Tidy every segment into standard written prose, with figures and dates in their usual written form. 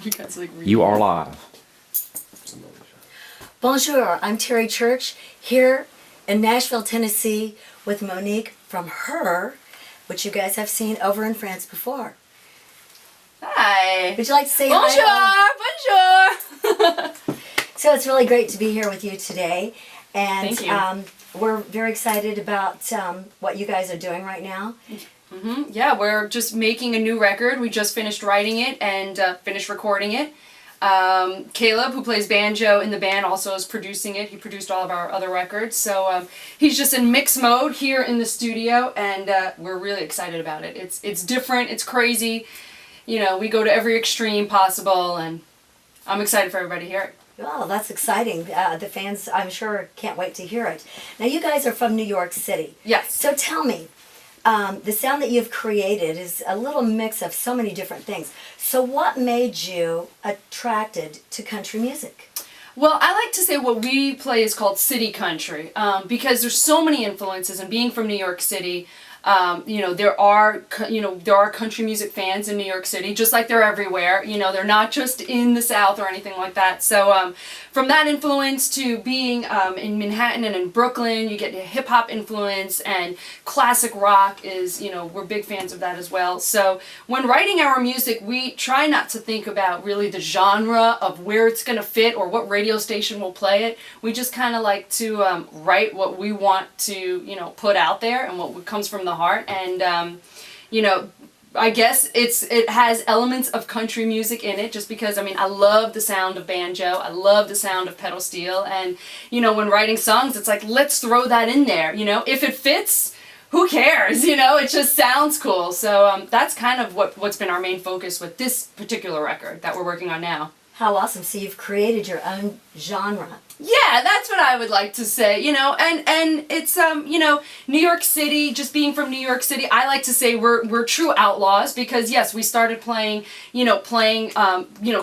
You guys like read. You are live. Bonjour, I'm Terry Church here in Nashville, Tennessee with Monique from Her, which you guys have seen over in France before. Hi. Would you like to say Bonjour. hi? Bonjour. So it's really great to be here with you today. And Thank you. We're very excited about what you guys are doing right now. Yeah, we're just making a new record. We just finished writing it and finished recording it. Caleb, who plays banjo in the band, also is producing it. He produced all of our other records. So he's just in mix mode here in the studio, and we're really excited about it. It's different. It's crazy. You know, we go to every extreme possible, and I'm excited for everybody to hear it. Well, that's exciting. The fans, I'm sure, can't wait to hear it. Now, you guys are from New York City. Yes. So tell me, the sound that you've created is a little mix of so many different things. So what made you attracted to country music? Well, I like to say what we play is called city country, because there's so many influences, and being from New York City, you know, there are country music fans in New York City, just like they're everywhere. You know, they're not just in the South or anything like that. So from that influence to being in Manhattan and in Brooklyn, you get a hip hop influence, and classic rock is, you know, we're big fans of that as well. So when writing our music, we try not to think about really the genre of where it's going to fit or what radio station will play it. We just kind of like to write what we want to, you know, put out there and what comes from the heart. And you know, I guess it has elements of country music in it, just because, I mean, I love the sound of banjo, I love the sound of pedal steel, and you know, when writing songs, it's like, let's throw that in there. You know, if it fits, who cares? You know, it just sounds cool. So that's kind of what's been our main focus with this particular record that we're working on now. How awesome. So you've created your own genre. Yeah, that's what I would like to say, you know, and it's, you know, New York City, just being from New York City, I like to say we're true outlaws, because yes, we started playing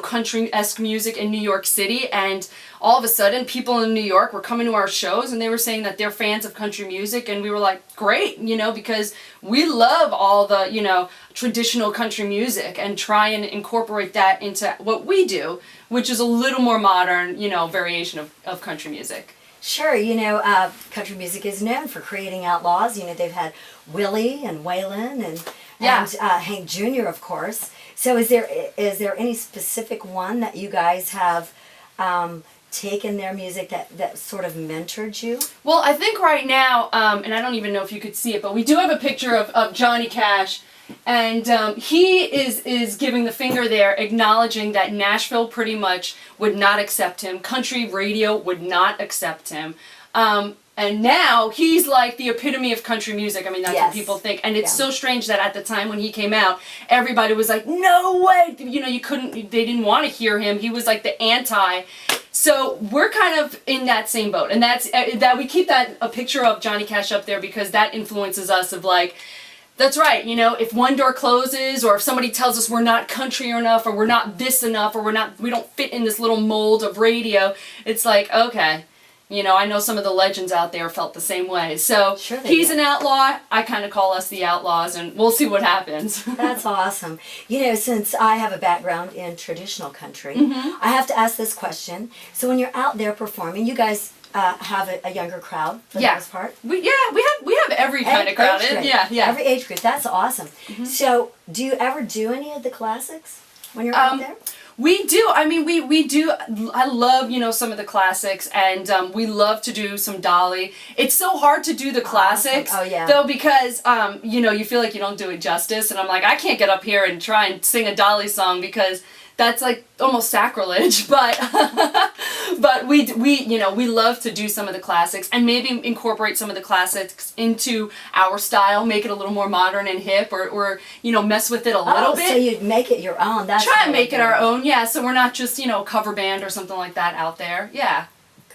country-esque music in New York City, and all of a sudden people in New York were coming to our shows and they were saying that they're fans of country music, and we were like, great, you know, because we love all the, you know, traditional country music and try and incorporate that into what we do, which is a little more modern, you know, variation of country music. Sure, you know, country music is known for creating outlaws. You know, they've had Willie and Waylon and Hank Jr., of course. So is there any specific one that you guys have taken their music that sort of mentored you? Well, I think right now, and I don't even know if you could see it, but we do have a picture of Johnny Cash, and he is giving the finger there, acknowledging that Nashville pretty much would not accept him. Country radio would not accept him. And now he's like the epitome of country music. I mean, that's what people think. And it's so strange that at the time when he came out, everybody was like, no way! You know, they didn't want to hear him. He was like the anti. So we're kind of in that same boat. And that's that we keep a picture of Johnny Cash up there because that influences us of like, that's right, you know, if one door closes, or if somebody tells us we're not country enough, or we're not this enough, or we don't fit in this little mold of radio, it's like, okay, you know, I know some of the legends out there felt the same way. So he's an outlaw, I kind of call us the outlaws, and we'll see what happens. That's awesome. You know, since I have a background in traditional country, I have to ask this question. So when you're out there performing, you guys have a younger crowd for the most part? We have every kind of crowd. Every age group. That's awesome. So do you ever do any of the classics when you're out there? We do. I mean, we do. I love, you know, some of the classics, and we love to do some Dolly. It's so hard to do the classics, though, because, you know, you feel like you don't do it justice, and I'm like, I can't get up here and try and sing a Dolly song because that's like almost sacrilege, but we you know, we love to do some of the classics and maybe incorporate some of the classics into our style, make it a little more modern and hip, or you know, mess with it a little bit. So you'd make it your own. That's try and make it our own, yeah. So we're not just, you know, a cover band or something like that out there, yeah.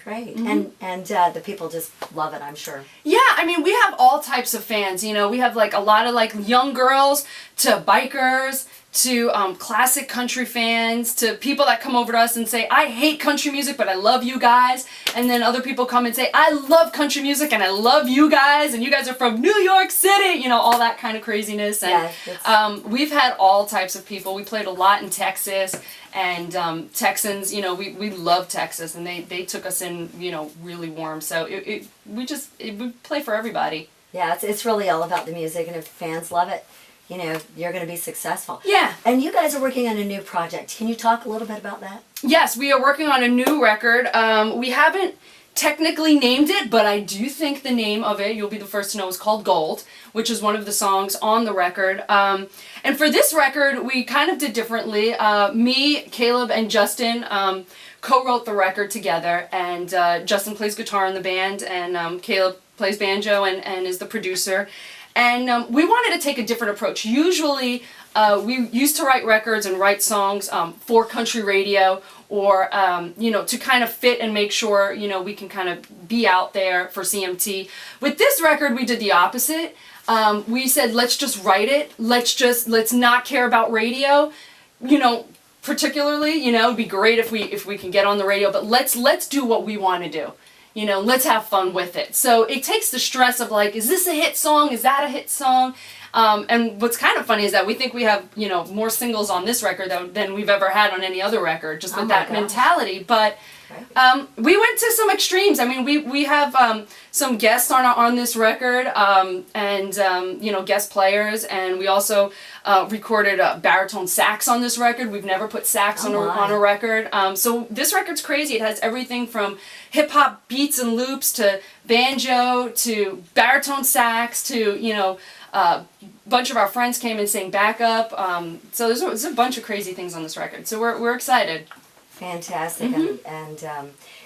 Great. And the people just love it, I'm sure. Yeah, I mean, we have all types of fans, you know. We have like a lot of like young girls to bikers to classic country fans, to people that come over to us and say, I hate country music, but I love you guys. And then other people come and say, I love country music and I love you guys, and you guys are from New York City, you know, all that kind of craziness. And we've had all types of people. We played a lot in Texas, and Texans, you know, we love Texas, and they took us in, you know, really warm. So we play for everybody. Yeah, it's really all about the music, and if fans love it, you know, you're going to be successful. Yeah. And you guys are working on a new project. Can you talk a little bit about that? Yes, we are working on a new record. We haven't technically named it, but I do think the name of it, you'll be the first to know, is called Gold, which is one of the songs on the record. And for this record, we kind of did differently. Me, Caleb, and Justin co-wrote the record together, and Justin plays guitar in the band, and Caleb plays banjo and is the producer. And we wanted to take a different approach. Usually, we used to write records and write songs for country radio, or, you know, to kind of fit and make sure, you know, we can kind of be out there for CMT. With this record, we did the opposite. We said, let's just write it. Let's not care about radio, you know, particularly, you know, it'd be great if we can get on the radio, but let's do what we want to do. You know, let's have fun with it. So it takes the stress of like, is this a hit song? Is that a hit song? And what's kind of funny is that we think we have, you know, more singles on this record than we've ever had on any other record, just with that mentality. But we went to some extremes. I mean, we have some guests on this record, and you know, guest players, and we also recorded baritone sax on this record. We've never put sax on a record. So this record's crazy. It has everything from hip hop beats and loops to banjo to baritone sax to, you know, a bunch of our friends came and sang backup. So there's a bunch of crazy things on this record. So we're excited. Fantastic. And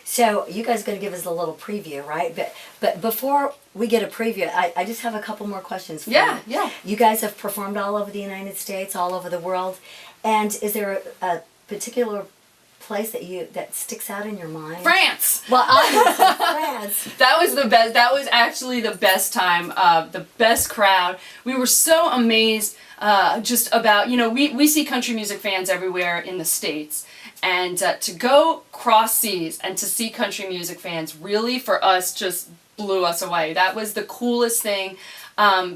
so you guys are going to give us a little preview, right? But before we get a preview, I just have a couple more questions for you. Yeah. You guys have performed all over the United States, all over the world. And is there a particular place that sticks out in your mind? France. Well, obviously France. That was the best. That was actually the best time. The best crowd. We were so amazed. Just about, you know, we see country music fans everywhere in the States, and to go cross seas and to see country music fans really, for us, just blew us away. That was the coolest thing.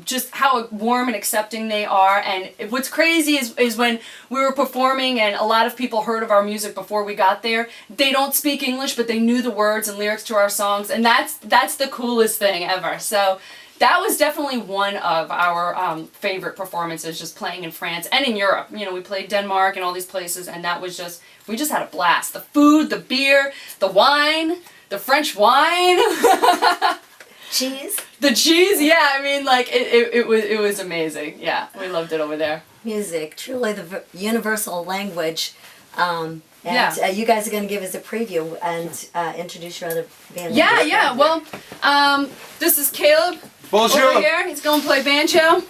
Just how warm and accepting they are. And what's crazy is when we were performing and a lot of people heard of our music before we got there, they don't speak English, but they knew the words and lyrics to our songs, and that's the coolest thing ever. So that was definitely one of our favorite performances, just playing in France and in Europe. You know, we played Denmark and all these places, and that was just, we just had a blast. The food, the beer, the wine, the French wine. Cheese? The cheese, yeah. I mean, like, it was amazing. Yeah, we loved it over there. Music, truly the universal language. And Yeah. you guys are going to give us a preview and introduce your other band. Yeah. Well, this is Caleb Bonjour. over here. He's going to play banjo.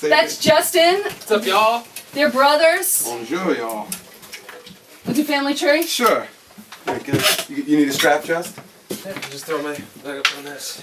That's Justin. What's up, y'all? They're brothers. Bonjour, y'all. With your family tree. Sure. Yeah, you need a strap, Just? Yeah, just throw my leg up on this.